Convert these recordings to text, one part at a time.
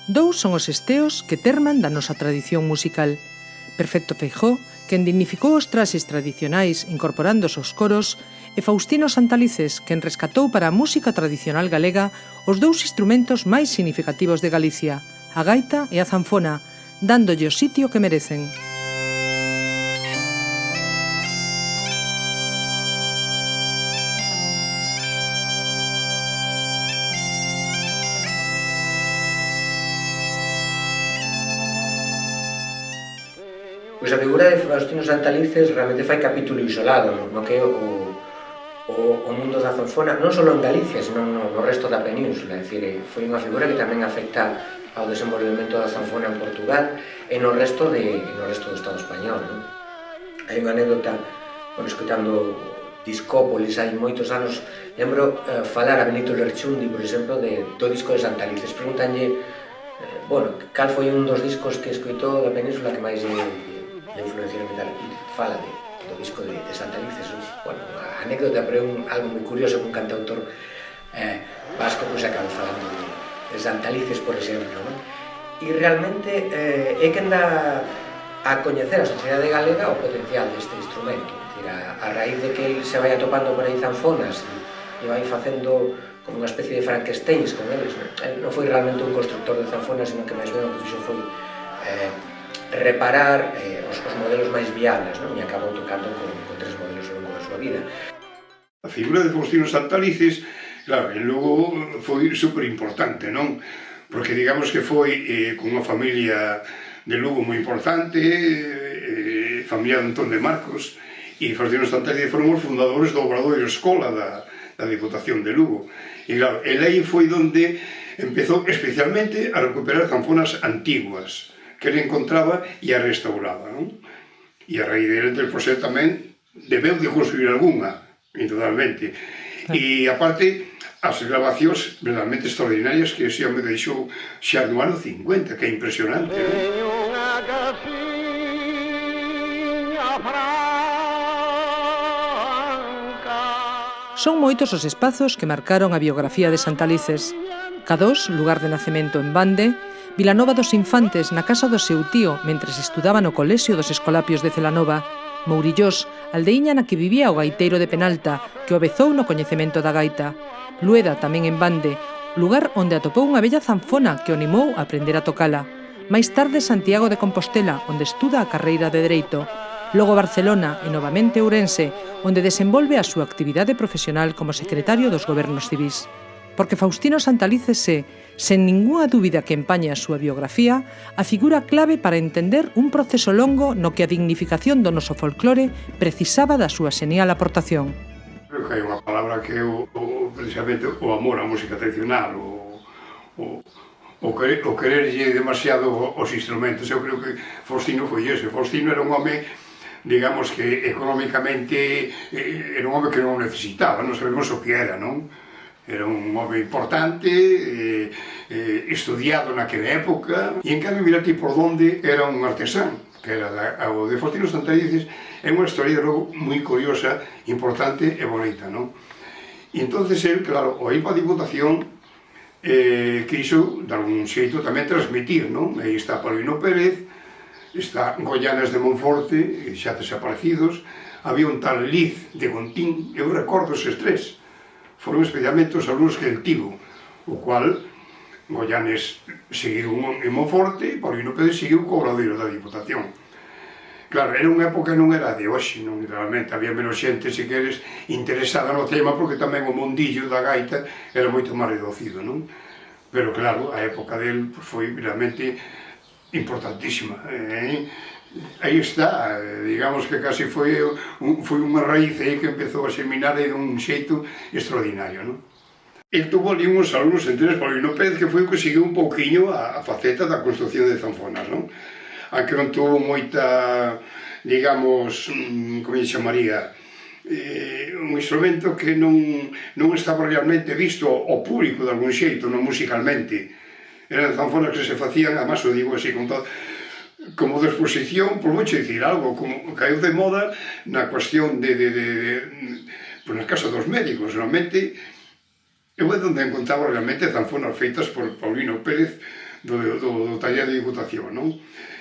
Dous son os esteos que terman da nosa tradición musical. Perfecto Feijó, quen dignificou os traxes tradicionais incorporando os coros, e Faustino Santalices, quen rescatou para a música tradicional galega os dous instrumentos máis significativos de Galicia, a gaita e a zanfona, dándolle o sitio que merecen. Pois a figura de Faustino Santalices realmente fai capítulo isolado no que é o mundo da zanfona, non só en Galicia, senón no resto da península. É dicir, foi unha figura que tamén afecta ao desenvolvemento da zanfona en Portugal e no resto do Estado español. Non? Hai unha anécdota, escutando Discópolis hai moitos anos, lembro falar a Benito Lerchundi, por exemplo, do disco de Santalices. Pregúntanlle, cal foi un dos discos que escoitou da península que máis influenciaron e tal, e fala do disco de Santalices. A anécdota, pero é algo moi curioso que un cantautor vasco acaba falando de Santalices, por exemplo, non? E realmente é quen dá a coñecer a sociedade galega o potencial deste instrumento. A raíz de que ele se vai atopando por aí zanfonas e vai facendo como unha especie de Frankensteins con eles, non foi realmente un constructor de zanfonas, sino que máis ben o que fixo foi reparar os modelos máis viables, non? E acabou tocando con 3 modelos ao longo da súa vida. A figura de Faustino Santalices, claro, e logo foi super importante, non? Porque digamos que foi con unha familia de Lugo moi importante, familia de Antón de Marcos, e Faustino Santalices foron os fundadores do Obradoiro Escola da Diputación de Lugo. E claro, el aí foi onde empezou especialmente a recuperar zanfonas antiguas que ele encontraba e a restauraba, non? E a raíz dele, pois, tamén debeu de construir algunha, indudablemente. E aparte, as grabacións verdadeiramente extraordinarias que ese home deixou xa no ano 50, que é impresionante, non? Son moitos os espazos que marcaron a biografía de Santalices. Cadós, lugar de nacemento en Bande, Vilanova dos Infantes na casa do seu tío mentres estudaba no colexio dos Escolapios de Celanova, Mourillós, aldeiña na que vivía o gaiteiro de Penalta, que o avezou no coñecemento da gaita. Lueda, tamén en Bande, lugar onde atopou unha bella zanfona que o animou a aprender a tocala. Máis tarde Santiago de Compostela, onde estuda a carreira de Dereito. Logo Barcelona e novamente Ourense, onde desenvolve a súa actividade profesional como secretario dos gobernos civís. Porque Faustino Santalices é, sen ningunha dúbida que empañe a súa biografía, a figura clave para entender un proceso longo no que a dignificación do noso folclore precisaba da súa xenial aportación. Creo que hai unha palabra que é precisamente o amor á música tradicional, o quererlle demasiado os instrumentos. Eu creo que Faustino foi ese. Faustino era un home, digamos que económicamente era un home que non necesitaba, non sabemos o que era, non? Era un home importante, estudiado naquela época, e en cambio, mira ti por onde era un artesán, que era o de Faustino Santalices. É unha historia logo moi curiosa, importante e bonita, non? E entonces el, claro, ao ir para a Diputación, quiso dar un xeito tamén transmitir, non? Aí está Paulino Pérez, está Goyanes de Monforte, xa desaparecidos, había un tal Liz de Gontín, eu recordo eses tres, foron especialmente os alumnos que el tivo, o cual Goyanes seguiu en Monforte e Paulino Pérez seguiu co Obradoiro da Diputación. Claro, era unha época, non era de hoxe, non, realmente, había menos xente, se queres, interesada no tema, porque tamén o mundillo da gaita era moito máis reducido, non? Pero claro, a época del foi realmente importantísima. Aí está, digamos que casi foi unha raíz aí que empezou a xeminar dun xeito extraordinario, non? El tuvo ali uns alumnos enteros, Paulino Pérez, que foi o que seguiu un pouquiño a faceta da construcción de zanfonas, non? Aunque non tuvo moita, digamos, como se chamaría, un instrumento que non estaba realmente visto ao público de algún xeito, non musicalmente. Eran zanfonas que se facían, además o digo así, como de exposición, por moito dicir algo, como caeu de moda na cuestión na casa dos médicos. Realmente, eu é onde encontraba realmente zanfonas feitas por Paulino Pérez do taller de Diputación, non?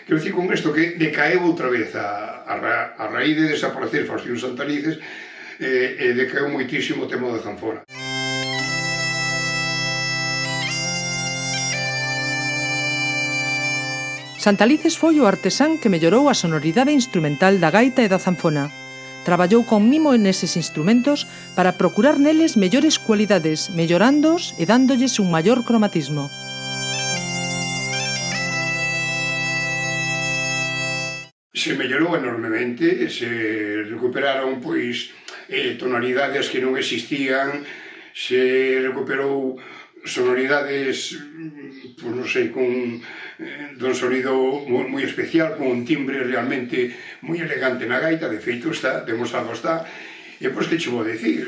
Quero dicir con isto que decaeu outra vez a raíz de desaparecer Faustino Santalices, decaeu moitísimo o tema da zanfona. Santalices foi o artesán que mellorou a sonoridade instrumental da gaita e da zanfona. Traballou con mimo neses instrumentos para procurar neles mellores cualidades, mellorándoos e dándolles un maior cromatismo. Se mellorou enormemente, se recuperaron pois tonalidades que non existían, se recuperou sonoridades, pois non sei, con dun sonido moi especial, con un timbre realmente moi elegante na gaita, de feito está, demostrado está, e pois que che vou dicir,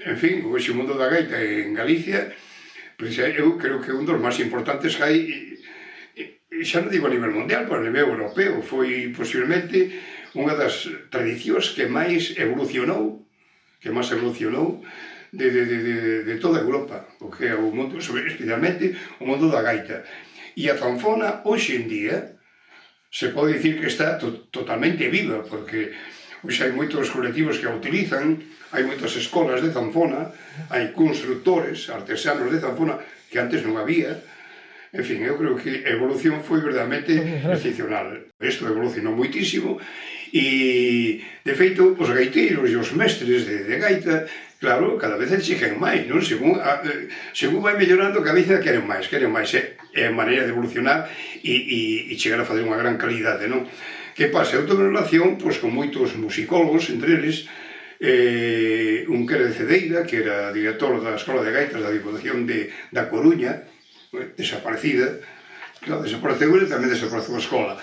en fin, hoxe o mundo da gaita en Galicia, pois eu creo que un dos máis importantes que hai, xa non digo a nivel mundial, pero a nivel europeo, foi posiblemente unha das tradicións que máis evolucionou de toda Europa, o que é o mundo, especialmente o mundo da gaita. E a zanfona, hoxe en día, se pode dicir que está totalmente viva, porque hoxe hai moitos colectivos que a utilizan, hai moitas escolas de zanfona, hai constructores, artesanos de zanfona, que antes non había. En fin, eu creo que a evolución foi verdadeiramente excepcional. Isto evolucionou moitísimo e, de feito, os gaiteiros e os mestres de gaita, claro, cada vez exigen máis, non? Según vai mellorando, cada vez queren máis. É a maneira de evolucionar e chegar a fazer unha gran calidade, non? Que pasa? Eu tenho relación con moitos musicólogos, entre eles, un que era de Cedeira, que era director da Escola de Gaitas da Diputación da Coruña, desaparecida, claro, desapareceu ele, tamén desapareceu a escola,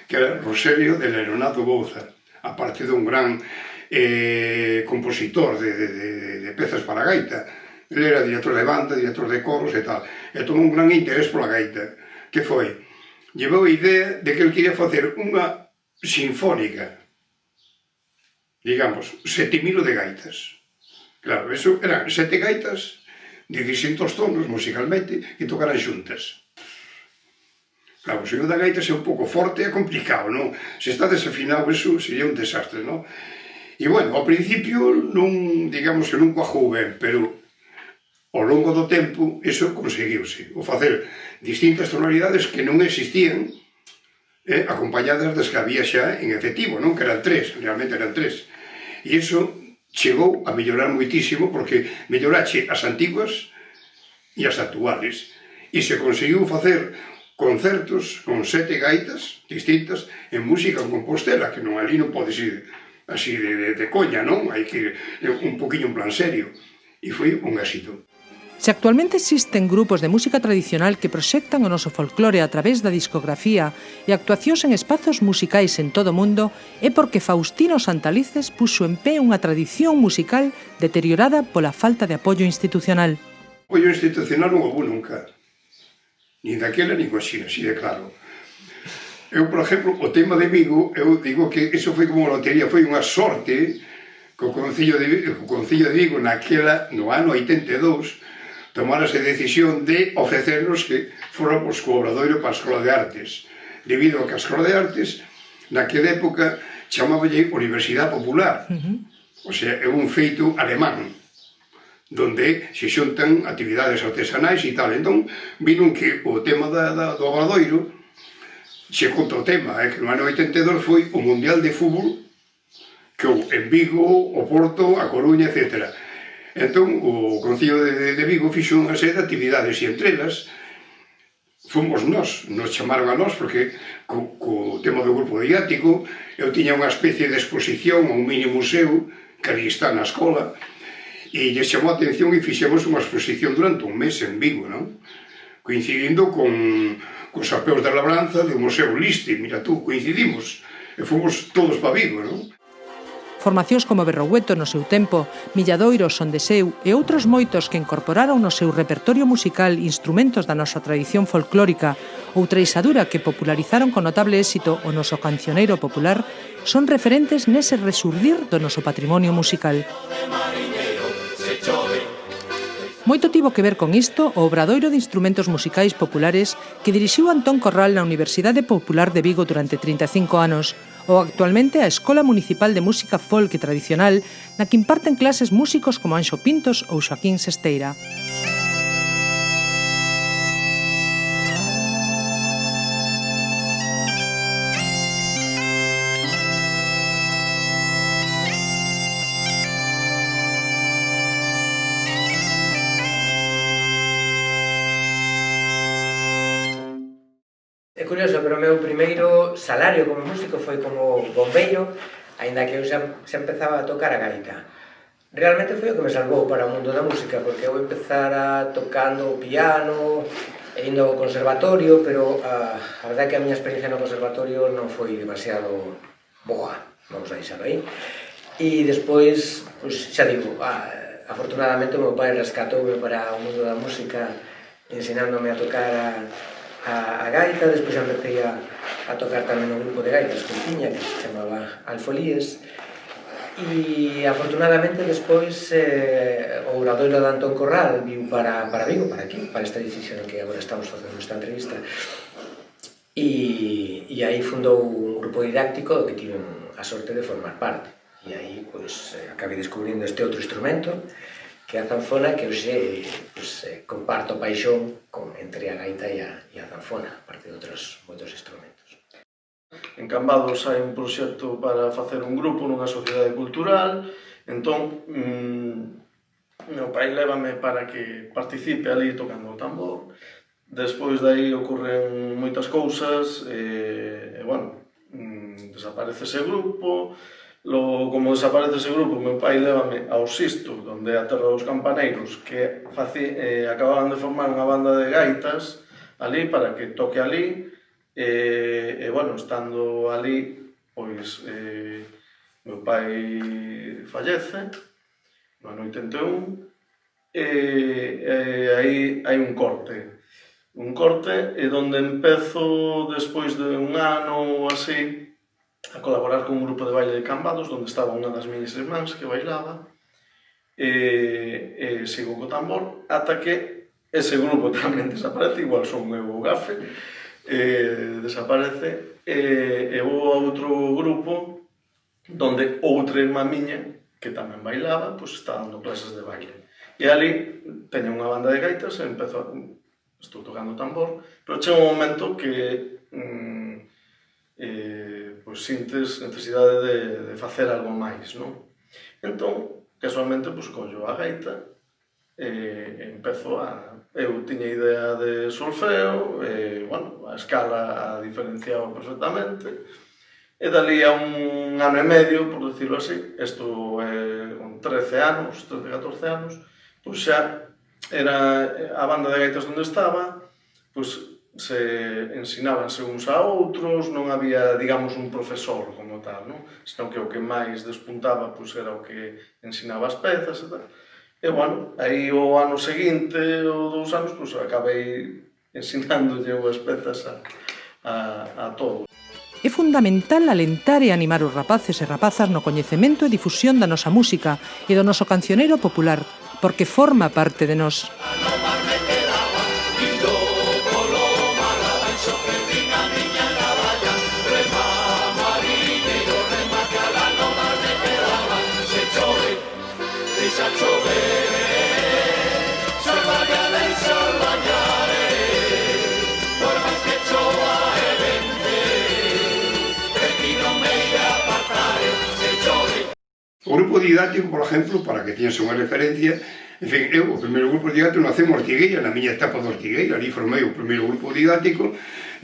que era Rosario de Leonardo Bouza, aparte dun gran compositor de pezas para a gaita. Ele era director de banda, director de coros e tal, e tomou un gran interés pola gaita. Que foi? Llevou a idea de que ele quería facer unha sinfónica, digamos, 7.000 de gaitas. Claro, eso eran 7 gaitas de distintos tonos musicalmente que tocaran xuntas. Claro, o sonido da gaita é un pouco forte e complicado, non? Se está desafinado, eso sería un desastre, non? E, bueno, ao principio non, digamos que non cuajou ben, pero ao longo do tempo eso conseguiuse, o facer distintas tonalidades que non existían, acompañadas das que había xa en efectivo, non? Que eran 3, realmente eran 3. E iso chegou a mellorar moitísimo, porque mellorache as antiguas e as actuales. E se conseguiu facer concertos con 7 gaitas distintas en música en Compostela, que non ali non podes ir así de coña, non? Hai que ir un poquinho en plan serio. E foi un éxito. Se actualmente existen grupos de música tradicional que proxectan o noso folclore a través da discografía e actuacións en espazos musicais en todo o mundo, é porque Faustino Santalices puxo en pé unha tradición musical deteriorada pola falta de apoio institucional. Apoio institucional non houve nunca. Nin daquela, nin así de claro. Eu, por exemplo, o tema de Vigo, eu digo que iso foi como unha lotería, foi unha sorte que o Concello de Vigo no ano 82 tomárase a decisión de ofrecernos que fóramos co obradoiro para a Escola de Artes, debido a que a Escola de Artes naquela época chamáballe Universidade Popular, o sea, é un feito alemán, donde se xuntan actividades artesanais e tal. Entón, viron que o tema do obradoiro se conta o tema, que no ano 82 foi o Mundial de Fútbol que en Vigo, o Porto, a Coruña, etc. Entón, o Concello de Vigo fixo unha serie de actividades e entre elas fomos nos chamaron a nós porque co tema do grupo didáctico eu tiña unha especie de exposición a un mini museo que ali está na escola e lles chamou a atención e fixemos unha exposición durante un mes en Vigo, non? Coincidindo cos apeos da labranza do Museo Liste, mira tú, coincidimos e fomos todos para Vigo, non? Formacións como Berrogueto no seu tempo, Milladoiro, Son de Seu e outros moitos que incorporaron no seu repertorio musical instrumentos da nosa tradición folclórica ou Treixadura que popularizaron con notable éxito o noso cancioneiro popular son referentes nese resurdir do noso patrimonio musical. Moito tivo que ver con isto o Obradoiro de Instrumentos Musicais Populares que dirixiu Antón Corral na Universidade Popular de Vigo durante 35 anos, ou actualmente a Escola Municipal de Música Folk e Tradicional, na que imparten clases músicos como Anxo Pintos ou Xoaquín Sesteira. É curioso, pero o meu primeiro salario como músico foi como bombeiro, aínda que eu xa empezaba a tocar a gaita. Realmente foi o que me salvou para o mundo da música, porque eu empezara tocando o piano, e indo ao conservatorio, pero a verdade é que a miña experiencia no conservatorio non foi demasiado boa, vamos a deixar aí. E despois, xa digo, afortunadamente o meu pai rescatoume para o mundo da música ensinándome a tocar a gaita, despois empecé a tocar tamén un grupo de gaitas que tiña, que se chamaba Alfolíes, e afortunadamente despois o Obradoiro de Antón Corral viu para Vigo, para aquí, para este edificio no que agora estamos facendo esta entrevista, e aí fundou un grupo didáctico do que tive a sorte de formar parte, e aí acabei descubrindo este outro instrumento, que é a zanfona, que hoxe comparto paixón entre a gaita e a zanfona, aparte de outros moitos instrumentos. En Cambados hai un proxecto para facer un grupo nunha sociedade cultural, entón meu pai lévame para que participe ali tocando o tambor. Despois de aí ocorren moitas cousas, desaparece ese grupo. Como desaparece ese grupo, meu pai lévame ao Sisto, onde é a terra dos campaneiros, que acababan de formar unha banda de gaitas ali para que toque ali. Estando ali, pois meu pai fallece no ano 81, e aí hai un corte onde empezo, despois de un ano ou así, a colaborar con un grupo de baile de Cambados, onde estaba unha das miñas irmáns que bailaba, e sigo co tambor, ata que ese grupo tamén desaparece, igual son eu o gafe, desaparece, e vou a outro grupo, donde outra irmá miña, que tamén bailaba, pois está dando clases de baile. E ali teño unha banda de gaitas, e estou tocando tambor, pero chega un momento que sintes necesidade de facer algo máis, non? Entón, casualmente, collo a gaita e empezo eu tiña idea de solfeo, a escala a diferenciaba perfectamente, e dali a un ano e medio, por decirlo así, isto con 13, 14 anos, pois xa era a banda de gaitas onde estaba, pois se ensinábanse uns a outros, non había, digamos, un profesor como tal, non? Senón que o que máis despuntaba era o que ensinaba as pezas e tal. E, aí o ano seguinte, ou 2 anos, acabei ensinándolle as pezas a todos. É fundamental alentar e animar os rapaces e rapazas no coñecemento e difusión da nosa música e do noso cancioneiro popular, porque forma parte de nós. O grupo didáctico, por exemplo, para que teñas unha referencia, en fin, o primeiro grupo didáctico naceu en Ortigueira, na miña etapa de Ortigueira, ali formei o primeiro grupo didáctico,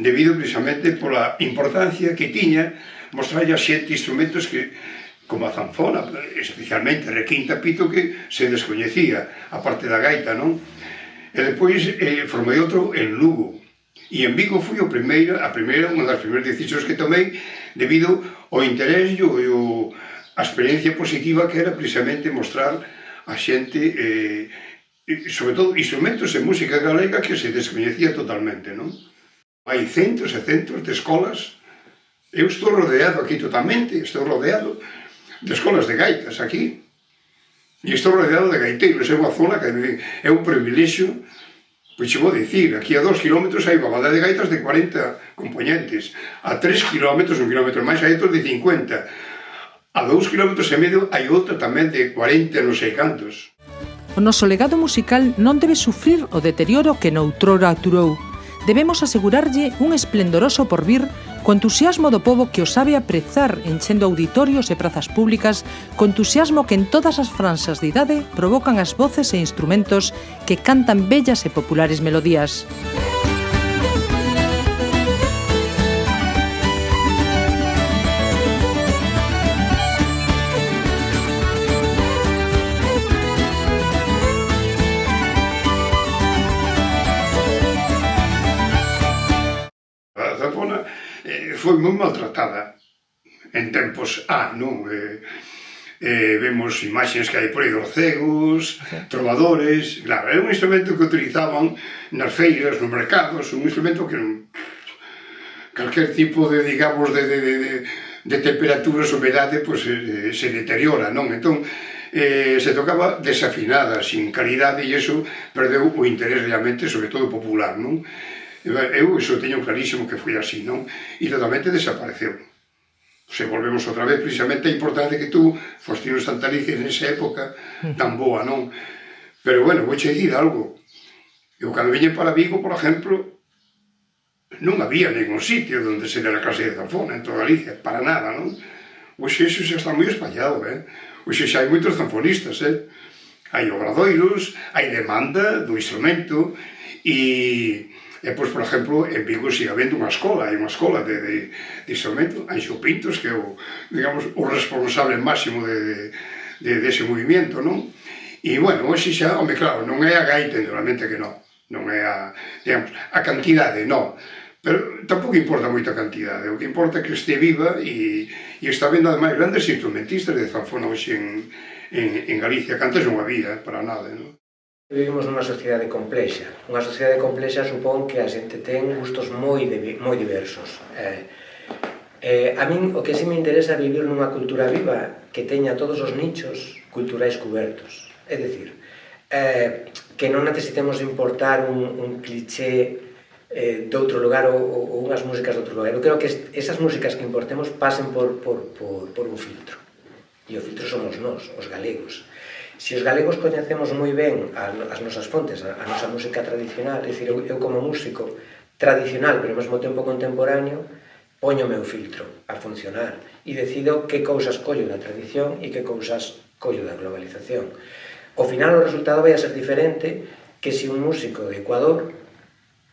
debido precisamente pola importancia que tiña mostrar a xente instrumentos que, como a zanfona, especialmente requinta pito, que se descoñecía, a parte da gaita, non? E depois formei outro en Lugo, e en Vigo fui unha das primeiras decisións que tomei, debido ao interés e a experiencia positiva que era precisamente mostrar a xente, sobre todo, instrumentos e música galega que se descoñecía totalmente, non? Hai centros e centros de escolas. Eu estou rodeado aquí totalmente, estou rodeado de escolas de gaitas aquí. E estou rodeado de gaiteiros, é unha zona que é un privilexio. Pois che vou dicir, aquí a 2 kilómetros hai unha banda de gaitas de 40 componentes, a 3 kilómetros, 1 kilómetro máis, hai outros de 50, a 2 kilómetros e medio hai outra tamén de 40 non sei cantos. O noso legado musical non debe sufrir o deterioro que noutrora aturou. Debemos asegurarlle un esplendoroso porvir co entusiasmo do pobo que o sabe aprezar enchendo auditorios e prazas públicas, co entusiasmo que en todas as franxas de idade provocan as voces e instrumentos que cantan bellas e populares melodías. A zanfona foi moi maltratada en tempos non? Vemos imaxes que hai por aí dos cegos, trovadores, claro, era un instrumento que utilizaban nas feiras, nos mercados, un instrumento que non... calquer tipo de, digamos, de temperatura, humedade, pois se deteriora, non? Entón, se tocaba desafinada, sin calidade, e iso perdeu o interés realmente, sobre todo popular, non? Eu iso teño clarísimo que foi así, non? E totalmente desapareceu. Se volvemos outra vez, precisamente a importancia que tú, Faustino Santalices, nesa época tan boa, non? Pero, bueno, vou che dicir algo. Eu, cando viñen para Vigo, por exemplo, non había ningún sitio onde se dera clase de zanfona en toda Galicia, para nada, non? Oxe, iso xa está moi espallado, Oxe, xa hai moitos zanfonistas, Hai obradoiros, hai demanda do instrumento, e pois, por exemplo, en Vigo sigue habendo unha escola, hai unha escola de instrumento, Anxo Pintos, que é o, digamos, o responsable máximo dese movimento, non? E, bueno, hoxe xa, home, claro, non é a gaita, naturalmente que non é a, digamos, a cantidade, non, pero tampouco importa moito a cantidade, o que importa é que este viva e está vendo, ademais, grandes instrumentistas de zanfona hoxe en Galicia, que antes non había, para nada, non? Vivimos nunha sociedade complexa. Unha sociedade complexa supón que a xente ten gustos moi diversos. A min o que sí me interesa é vivir nunha cultura viva que teña todos os nichos culturais cubertos. É dicir, que non necesitemos importar un cliché de outro lugar ou unhas músicas de outro lugar. Eu creo que esas músicas que importemos pasen por un filtro. E o filtro somos nós, os galegos. Se os galegos coñecemos moi ben as nosas fontes, a nosa música tradicional, é dicir, eu como músico tradicional, pero ao mesmo tempo contemporáneo, poño o meu filtro a funcionar e decido que cousas collo da tradición e que cousas collo da globalización. Ao final o resultado vai a ser diferente que se un músico de Ecuador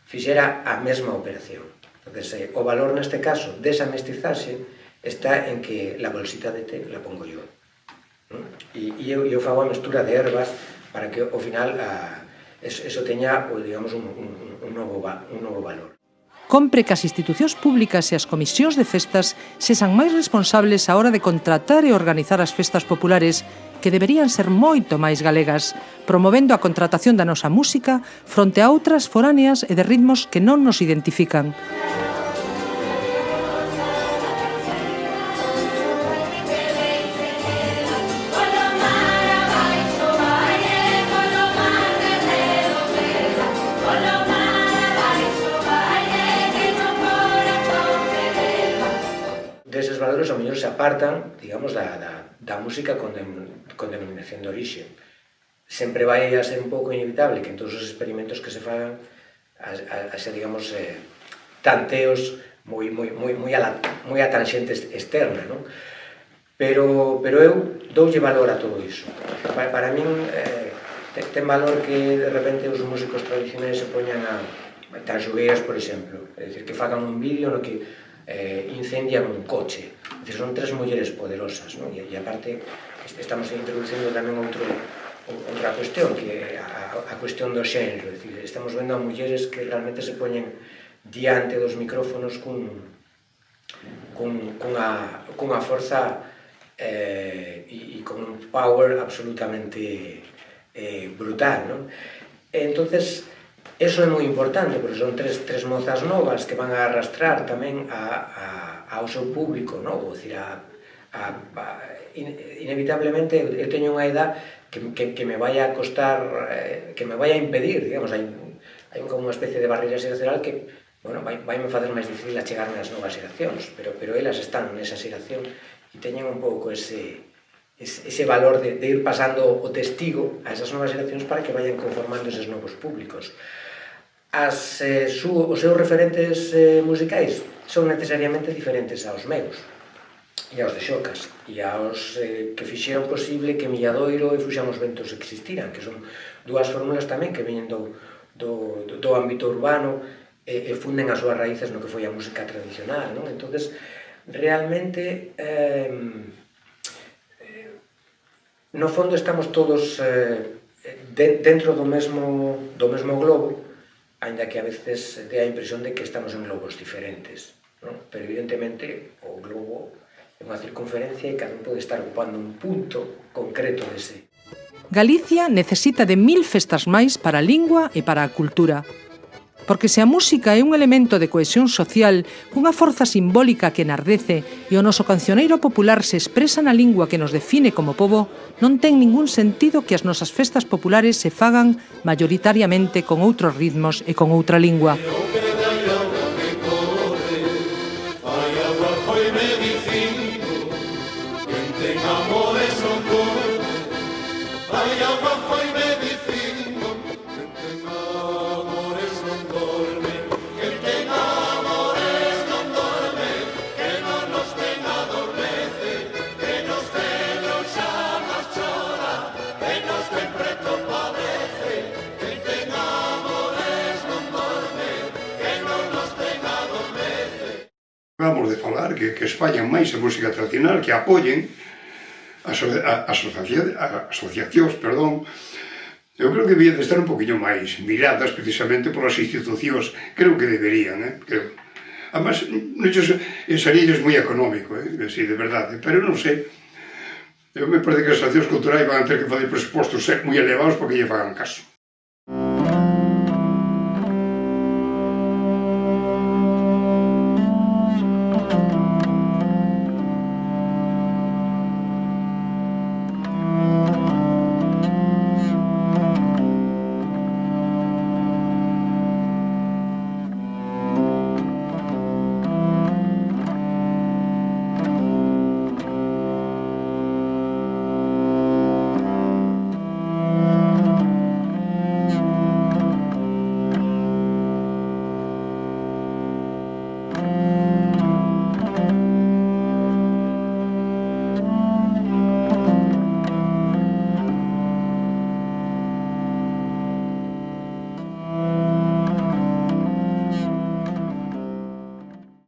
fixera a mesma operación. Entonces, o valor neste caso desa mestizaxe está en que la bolsita de té la pongo yo. E eu fago a mestura de ervas para que ao final eso teña, digamos, un novo valor. Compre que as institucións públicas e as comisións de festas sexan máis responsables á hora de contratar e organizar as festas populares, que deberían ser moito máis galegas, promovendo a contratación da nosa música fronte a outras foráneas e de ritmos que non nos identifican. Deses valores, ao mellor, se apartan, digamos, da música con denominación de orixe. Sempre vai a ser un pouco inevitable que en todos os experimentos que se fagan a ser, digamos, tanteos moi a tanxente externa, non? Pero eu doulle valor a todo iso. Para min ten valor que de repente os músicos tradicionais se poñan a Tanxugueiras, por exemplo, é dicir, que fagan un vídeo no que incendian un coche. É dicir, son tres mulleres poderosas, non? E aparte estamos introducindo tamén outra cuestión, que é a cuestión do xénero. É dicir, estamos vendo a mulleres que realmente se poñen diante dos micrófonos cunha forza e con un power absolutamente brutal, non? Entonces, eso é moi importante, porque son tres mozas novas que van a arrastrar tamén ao seu público, non? Ou dicir, inevitablemente eu teño unha edad que me vai a costar, que me vai a impedir, digamos, hai como unha especie de barreira xeracional que, bueno, vai me fazer máis difícil achegarme ás novas xeracións, pero elas están nesa xeración e teñen un pouco ese valor de ir pasando o testigo a esas novas xeracións para que vayan conformando eses novos públicos. Os seus referentes musicais son necesariamente diferentes aos meus e aos de Xocas e aos que fixeron posible que Milladoiro e Fuxan os Ventos existiran, que son dúas fórmulas tamén que veñen do ámbito urbano e funden as súas raíces no que foi a música tradicional, non? Entonces, realmente, no fondo estamos todos dentro do mesmo globo, aínda que a veces dé a impresión de que estamos en globos diferentes, non? Pero evidentemente o globo é unha circunferencia e cada un pode estar ocupando un punto concreto dese. Galicia necesita de 1000 festas máis para a lingua e para a cultura. Porque se a música é un elemento de cohesión social, unha forza simbólica que enardece e o noso cancioneiro popular se expresa na lingua que nos define como pobo, non ten ningún sentido que as nosas festas populares se fagan mayoritariamente con outros ritmos e con outra lingua. Vamos de falar que espallan máis a música tradicional, que apoyen asociacións, eu creo que deberían de estar un poquinho máis miradas precisamente polas institucións, creo que deberían, creo. Además, sería moi económico, así, de verdade, pero non sei, eu me parece que as asociacións culturais van a ter que fazer presupostos moi elevados para que lle fagan caso.